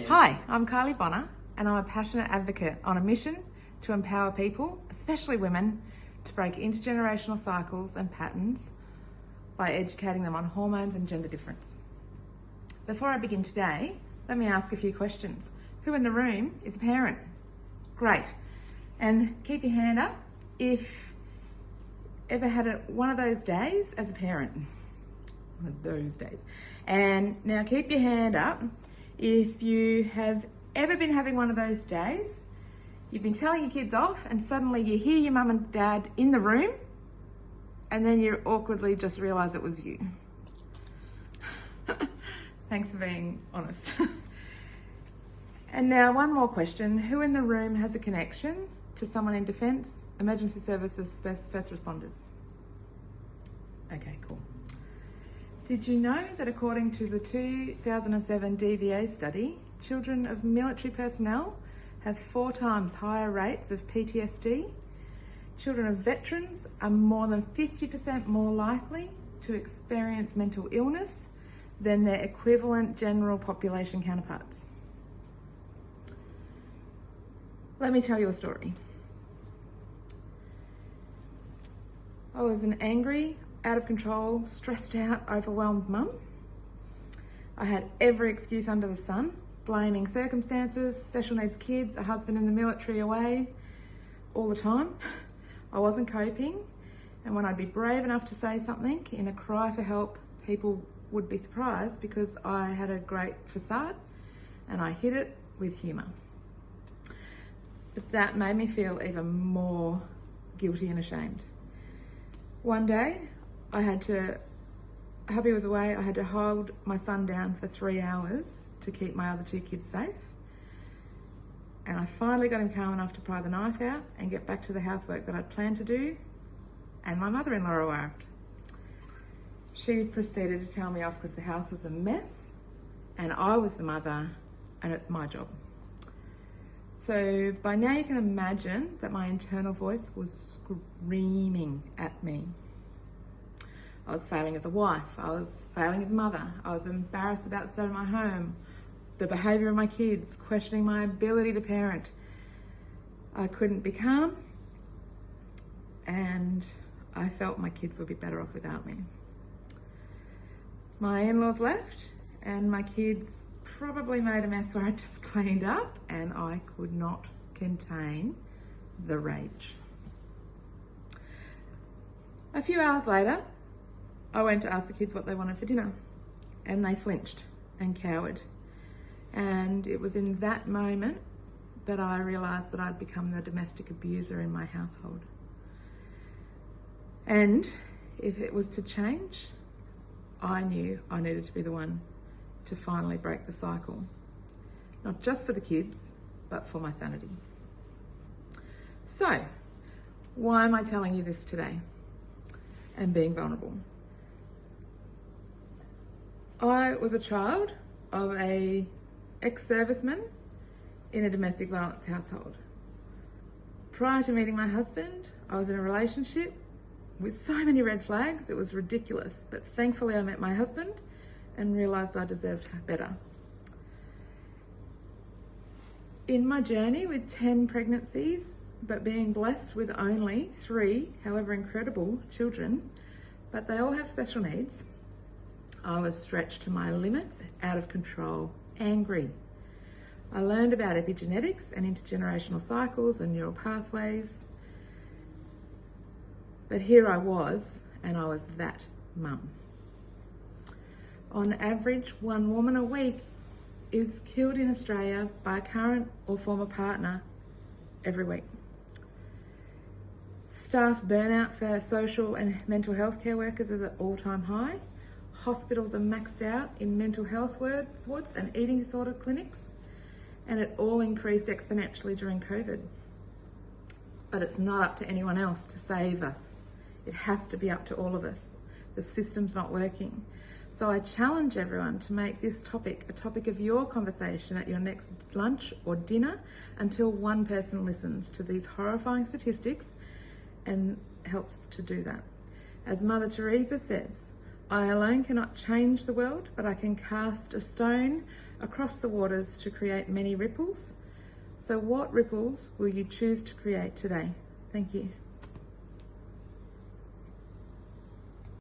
Hi, I'm Kylie and I'm a passionate advocate on a mission to empower people, especially women, to break intergenerational cycles and patterns by educating them on hormones and gender difference. Before I begin today, let me ask a few questions. Who in the room is a parent? Great. And keep your hand up if ever had one of those days as a parent. One of those days. And now keep your hand up if you have ever been having one of those days. You've been telling your kids off and suddenly you hear your mum and dad in the room and then you awkwardly just realise it was you. Thanks for being honest. And now one more question. Who in the room has a connection to someone in defence, emergency services, first responders? Okay, cool. Did you know that according to the 2007 DVA study, children of military personnel have 4 times higher rates of PTSD? Children of veterans are more than 50% more likely to experience mental illness than their equivalent general population counterparts. Let me tell you a story. I was an angry, out of control, stressed out, overwhelmed mum. I had every excuse under the sun, blaming circumstances, special needs kids, a husband in the military away, all the time. I wasn't coping, and when I'd be brave enough to say something in a cry for help, people would be surprised because I had a great facade and I hid it with humour. But that made me feel even more guilty and ashamed. One day, hubby was away, I had to hold my son down for 3 hours to keep my other 2 kids safe. And I finally got him calm enough to pry the knife out and get back to the housework that I'd planned to do, and my mother-in-law arrived. She proceeded to tell me off because the house was a mess and I was the mother and it's my job. So by now you can imagine that my internal voice was screaming at me. I was failing as a wife, I was failing as a mother, I was embarrassed about the state of my home, the behaviour of my kids, questioning my ability to parent. I couldn't be calm and I felt my kids would be better off without me. My in-laws left and my kids probably made a mess where I just cleaned up and I could not contain the rage. A few hours later, I went to ask the kids what they wanted for dinner and they flinched and cowered. And it was in that moment that I realised that I'd become the domestic abuser in my household. And if it was to change, I knew I needed to be the one to finally break the cycle. Not just for the kids, but for my sanity. So, why am I telling you this today and being vulnerable? I was a child of a ex-serviceman in a domestic violence household. Prior to meeting my husband, I was in a relationship with so many red flags, it was ridiculous. But thankfully I met my husband and realised I deserved better. In my journey with 10 pregnancies, but being blessed with only 3, however incredible, children, but they all have special needs, I was stretched to my limits, out of control, angry. I learned about epigenetics and intergenerational cycles and neural pathways. But here I was, and I was that mum. On average, 1 woman a week is killed in Australia by a current or former partner every week. Staff burnout for social and mental health care workers is at all-time high. Hospitals are maxed out in mental health wards and eating disorder clinics, and it all increased exponentially during COVID. But it's not up to anyone else to save us. It has to be up to all of us. The system's not working. So I challenge everyone to make this topic a topic of your conversation at your next lunch or dinner until one person listens to these horrifying statistics and helps to do that. As Mother Teresa says, I alone cannot change the world, but I can cast a stone across the waters to create many ripples. So what ripples will you choose to create today? Thank you.